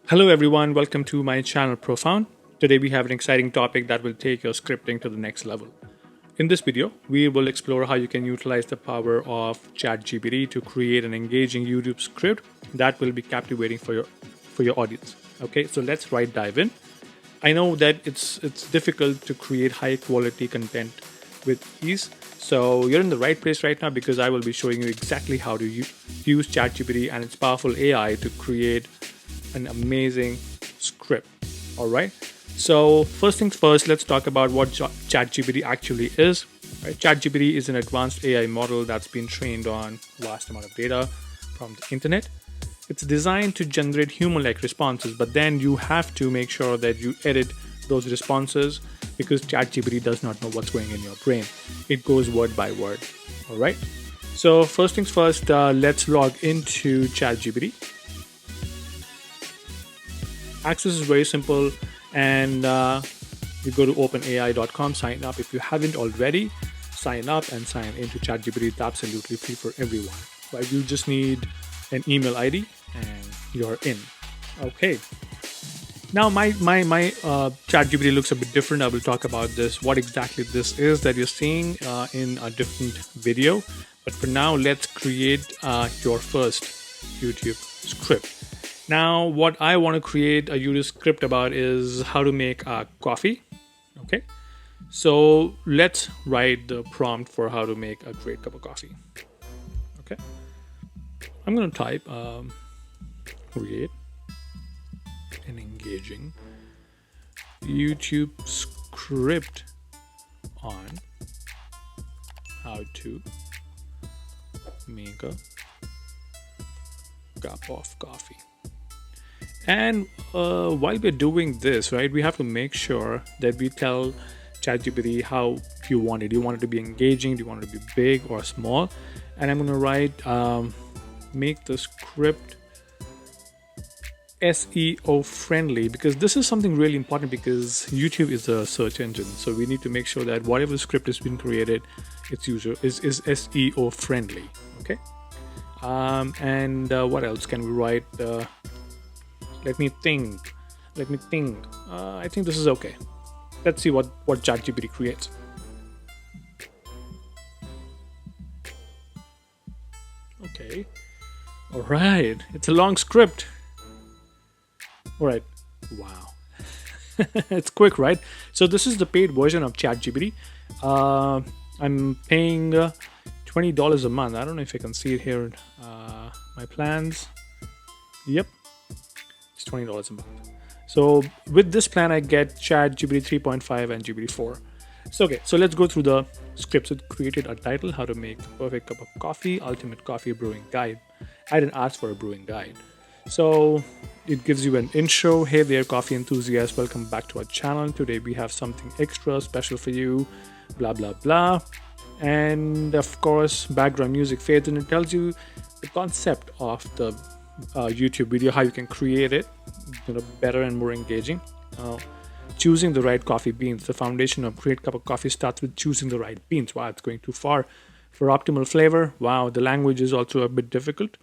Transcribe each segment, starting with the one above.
Hello everyone, welcome to my channel Profound. Today we have an exciting topic that will take your scripting to the next level. In this video, we will explore how you can utilize the power of ChatGPT to create an engaging YouTube script that will be captivating for your audience. Okay, so let's dive in. I know that it's difficult to create high quality content with ease. So you're in the right place right now because I will be showing you exactly how to use ChatGPT and its powerful AI to create an amazing script. All right. So first things first, let's talk about what ChatGPT actually is. Right? ChatGPT is an advanced AI model that's been trained on vast amount of data from the internet. It's designed to generate human-like responses, but then you have to make sure that you edit those responses because ChatGPT does not know what's going in your brain. It goes word by word. All right. So first things first, let's log into ChatGPT. Access is very simple, and you go to openai.com, sign up. If you haven't already, sign up and sign into ChatGPT. It's absolutely free for everyone. Right? You just need an email ID and you're in. Okay. Now my ChatGPT looks a bit different. I will talk about this, what exactly this is that you're seeing in a different video. But for now, let's create your first YouTube script. Now, what I want to create a YouTube script about is how to make a coffee. Okay, so let's write the prompt for how to make a great cup of coffee. Okay, I'm going to type create an engaging YouTube script on how to make a cup of coffee. And while we're doing this, right, we have to make sure that we tell ChatGPT how you want it. Do you want it to be engaging? Do you want it to be big or small? And I'm going to write, make the script SEO friendly, because this is something really important because YouTube is a search engine. So we need to make sure that whatever script has been created, its user is SEO friendly. Okay. And what else can we write? Let me think. I think this is okay. Let's see what ChatGPT creates. Okay. All right. It's a long script. All right. Wow. It's quick, right? So this is the paid version of ChatGPT. I'm paying $20 a month. I don't know if I can see it here. My plans. Yep. $20 a month. So with this plan, I get ChatGPT 3.5 and GPT-4. So okay, so let's go through the scripts. It created a title: how to make the perfect cup of coffee, ultimate coffee brewing guide. I didn't ask for a brewing guide. So it gives you an intro. Hey there, coffee enthusiasts, welcome back to our channel. Today we have something extra special for you, blah blah blah. And of course, background music fades and it tells you the concept of the YouTube video, how you can create it, better and more engaging. Choosing the right coffee beans. The foundation of great cup of coffee starts with choosing the right beans. Wow, it's going too far. For optimal flavor, wow, the language is also a bit difficult.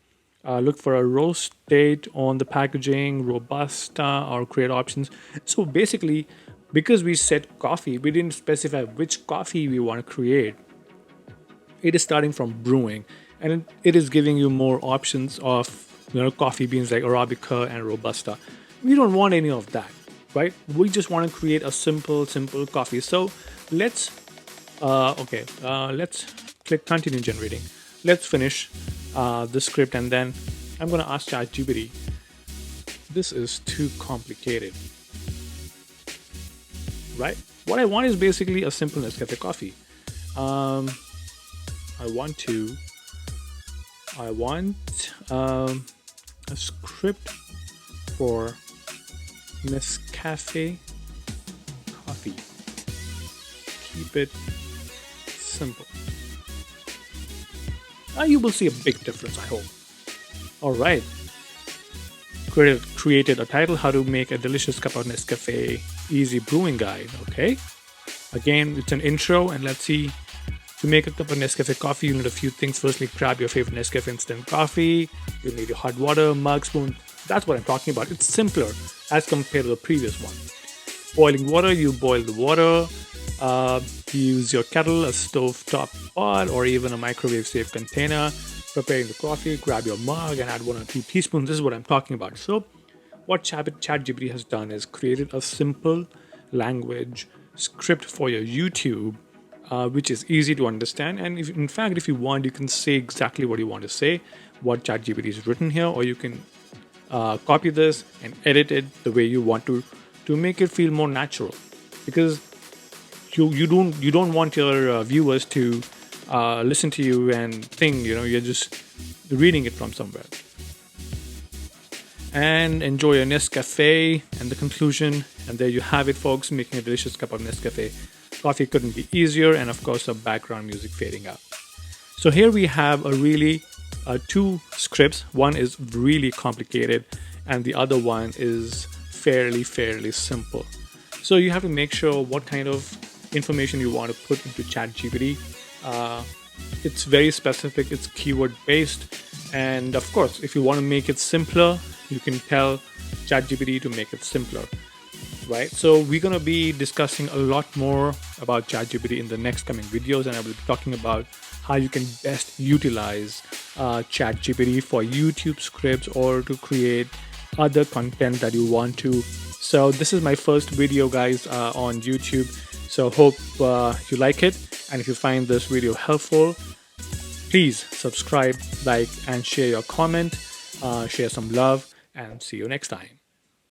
Look for a roast date on the packaging, Robusta, or create options. So basically, because we said coffee, we didn't specify which coffee we want to create. It is starting from brewing, and it is giving you more options of coffee beans like Arabica and Robusta. We don't want any of that, right? We just want to create a simple coffee. So let's click continue generating. Let's finish the script, and then I'm going to ask ChatGPT. This is too complicated, right? What I want is basically a simple Nescafe coffee. I want a script for Nescafe coffee. Keep it simple. Now you will see a big difference, I hope. All right. Created a title: how to make a delicious cup of Nescafe easy brewing guide. Okay. Again, it's an intro, and let's see. To make a cup of Nescafe coffee, you need a few things. Firstly, grab your favorite Nescafe instant coffee. You'll need your hot water, mug, spoon, That's what I'm talking about. It's simpler as compared to the previous one. Boiling water, you boil the water. You use your kettle, a stove-top pot, or even a microwave-safe container. Preparing the coffee, grab your mug and add 1 or 2 teaspoons. This is what I'm talking about. So, what ChatGPT has done is created a simple language script for your YouTube, which is easy to understand. And in fact, if you want, you can say exactly what you want to say, what ChatGPT is written here, or you can copy this and edit it the way you want to make it feel more natural, because you don't want your viewers to listen to you and think you're just reading it from somewhere. And enjoy your Nescafe and the conclusion. And there you have it, folks, making a delicious cup of Nescafe. Coffee couldn't be easier, and of course, some background music fading out. So here we have a really 2 scripts. One is really complicated, and the other one is fairly simple. So you have to make sure what kind of information you want to put into ChatGPT. It's very specific. It's keyword based, and of course, if you want to make it simpler, you can tell ChatGPT to make it simpler, right? So we're going to be discussing a lot more about ChatGPT in the next coming videos, and I will be talking about how you can best utilize ChatGPT for YouTube scripts or to create other content that you want to. So this is my first video, guys, on YouTube. So hope you like it, and if you find this video helpful, please subscribe, like, and share your comment, share some love, and see you next time.